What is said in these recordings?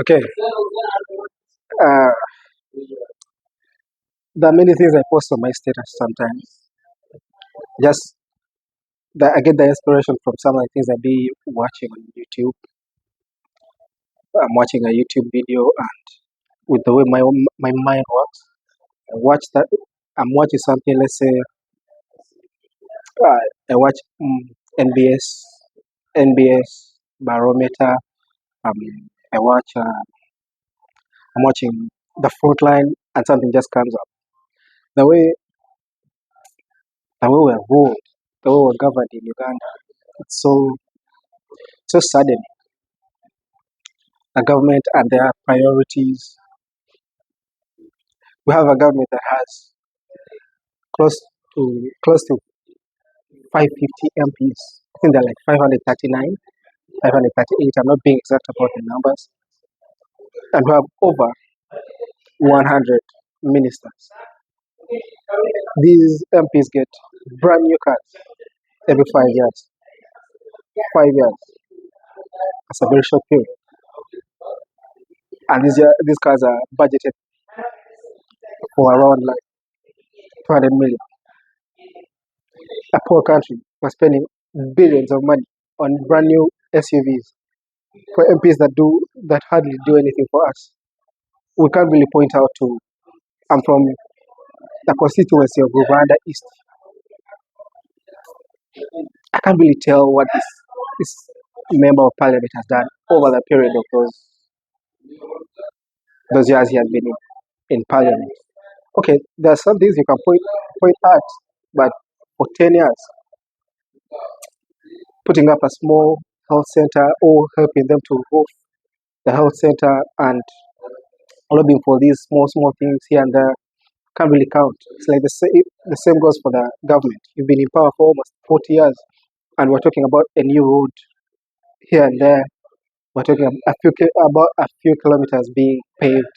Okay. Uh, there are many things I post on my status sometimes. Just that I get the inspiration from some of the things I be watching on YouTube. I'm watching a YouTube video, and with the way my mind works, I watch that. I'm watching something. Let's say I watch NBS, NBS barometer. Um, I watch. I'm watching the front line, and something just comes up. The way the way we're ruled, the way we're governed in Uganda, it's so sudden. The government and their priorities. We have a government that has close close to 550 MPs. I think they're like 539, 538. I'm not being exact about the numbers. And we have over 100 ministers. These MPs get brand new cars every 5 years. 5 years. That's a very short period. And these cars are budgeted for around like 200 million. A poor country was spending billions of money on brand new SUVs for MPs that hardly do anything for us. We can't really point out to. I'm from the constituency of Uganda East. I can't really tell what this member of parliament has done over the period of those years he has been in parliament. Okay, there are some things you can point at, but for 10 years, putting up a small health center or helping them to roof the health center and lobbying for these small things here and there can't really count. It's like the same goes for the government. You've been in power for almost 40 years, and we're talking about a new road here and there. We're talking about a few kilometers being paved.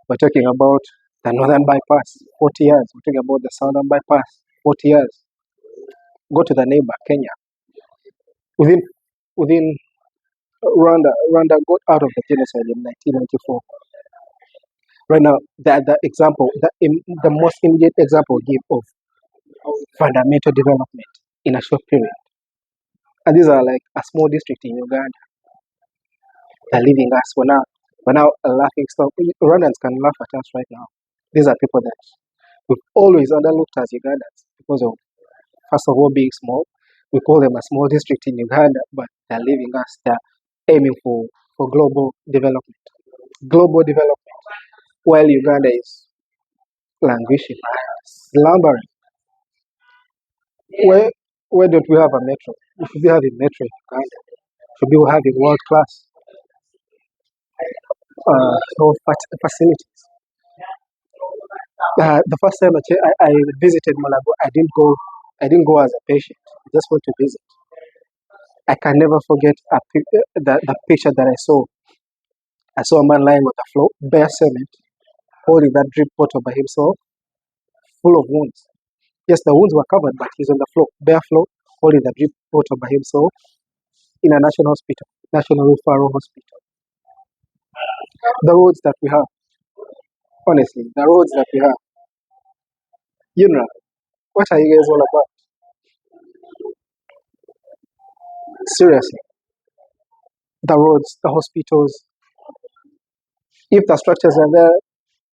We're talking about the northern bypass, 40 years. We're talking about the southern bypass, 40 years. Go to the neighbor, Kenya. Within Rwanda got out of the genocide in 1994. Right now, the most immediate example we give of fundamental development in a short period. And these are like a small district in Uganda. They're leaving us. We're now a laughing stock. Rwandans can laugh at us right now. These are people that we've always underlooked as Ugandans because of, first of all, being small. We call them a small district in Uganda, but they're leaving us. They're aiming for global development. Global development. While Uganda is languishing, slumbering. Where where don't we have a metro? We should be having metro in Uganda. Should be having world class health facilities. The first time I visited Malago, I didn't go as a patient. I just went to visit. I can never forget the picture that I saw. I saw a man lying on the floor, bare cement, holding that drip bottle by himself, full of wounds. Yes, the wounds were covered, but he's on the floor, bare floor, holding the drip bottle by himself in a national hospital, national referral hospital. The roads that we have, honestly, the roads that we have, what are you guys all about? Seriously, the roads, the hospitals, if the structures are there,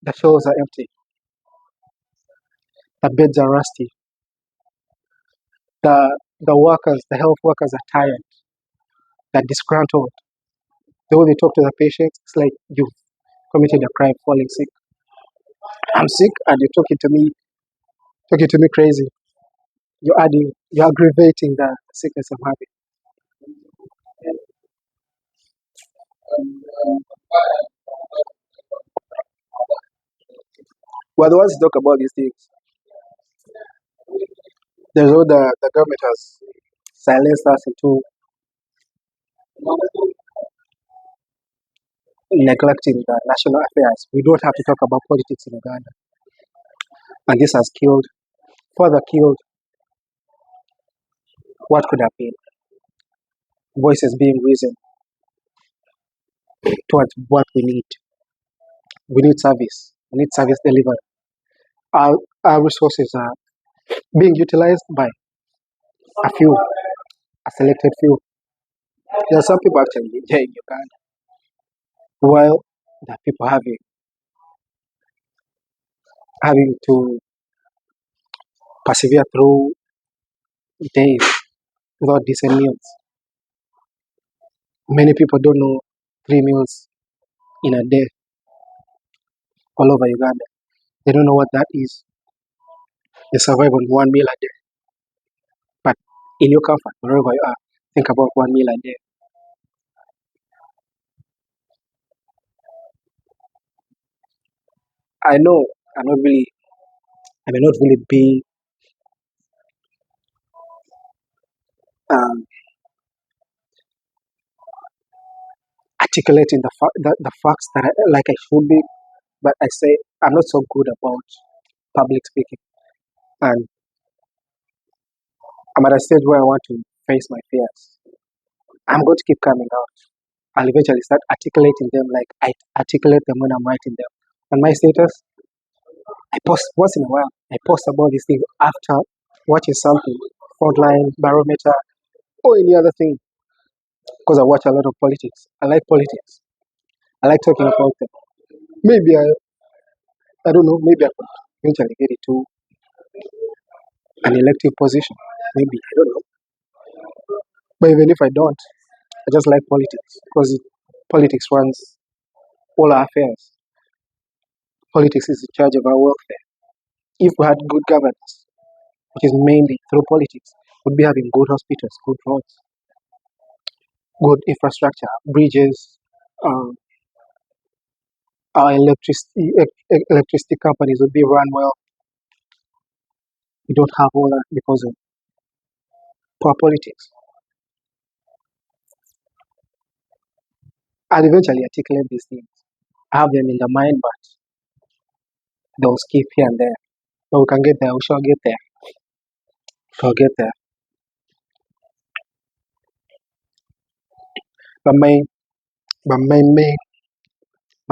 the shelves are empty, the beds are rusty, the workers, the health workers are tired, they're disgruntled. The way they talk to the patients, it's like you've committed a crime falling sick. I'm sick and you're talking to me crazy. You're aggravating the sickness I'm having. We're the ones who talk about these things. There's all the government has silenced us into neglecting the national affairs. We don't have to talk about politics in Uganda. And this has further killed what could have been voices being risen towards what we need. We need service. We need service delivery. Our, our resources are being utilized by a few, a selected few. There are some people actually here in Uganda, while there are people having to persevere through days without decent meals. Many people don't know 3 meals in a day all over Uganda. They don't know what that is. They survive on 1 meal a day. But in your comfort, wherever you are, think about 1 meal a day. I know I'm not really, I may not really be um, articulating the facts that like I should be, but I say I'm not so good about public speaking. And I'm at a stage where I want to face my fears. I'm going to keep coming out. I'll eventually start articulating them like I articulate them when I'm writing them. On my status, I post once in a while. I post about these things after watching something, frontline, barometer, or any other thing, because I watch a lot of politics. I like politics. I like talking about them. Maybe I don't know. Maybe I could eventually get into an elective position. Maybe I don't know. But even if I don't, I just like politics because politics runs all our affairs. Politics is in charge of our welfare. If we had good governance, which is mainly through politics, we'd be having good hospitals, good roads, good infrastructure, bridges. Um, our electricity companies would be run well. We don't have all that because of poor politics. I'll eventually articulate these things. I have them in the mind, but they'll skip here and there. But we can get there. We shall get there. Shall get there. But but my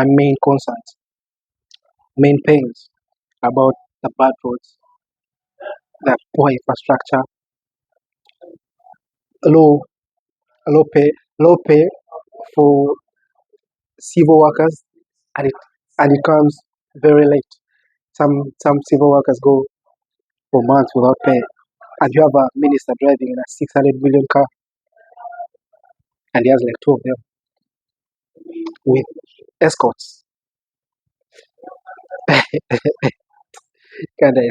main concerns, main pains about the bad roads, the poor infrastructure, low low pay low pay for civil workers, and it comes very late. Some civil workers go for months without pay, and you have a minister driving in a 600 million car, and he has like two of them with escorts. Uganda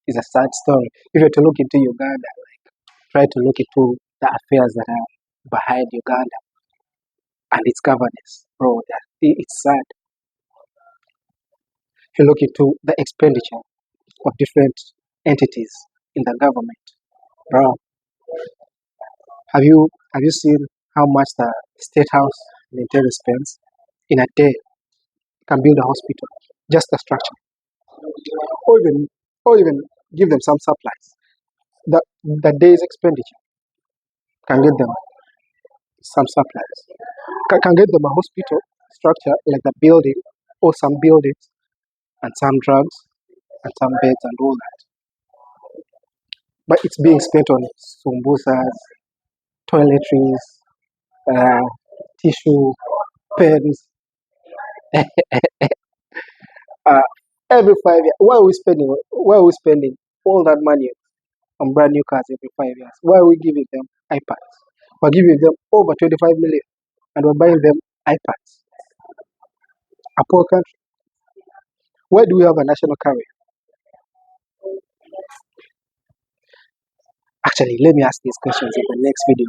is a sad story. If you're to look into Uganda, try to look into the affairs that are behind Uganda and its governance, bro. It's sad. If you look into the expenditure of different entities in the government, bro, have you seen how much the state house maintenance spends in a day? Can build a hospital, just the structure, or even give them some supplies. The day's expenditure can get them some supplies. Can get them a hospital structure like the building or some buildings and some drugs and some beds and all that. But it's being spent on sumbusas, toiletries, uh, tissue, pens, uh, every 5 years. Why are we spending all that money on brand new cars every 5 years? Why are we giving them iPads? We're giving them over 25 million and we're buying them iPads. A poor country. Why do we have a national carrier? Actually, let me ask these questions in the next video.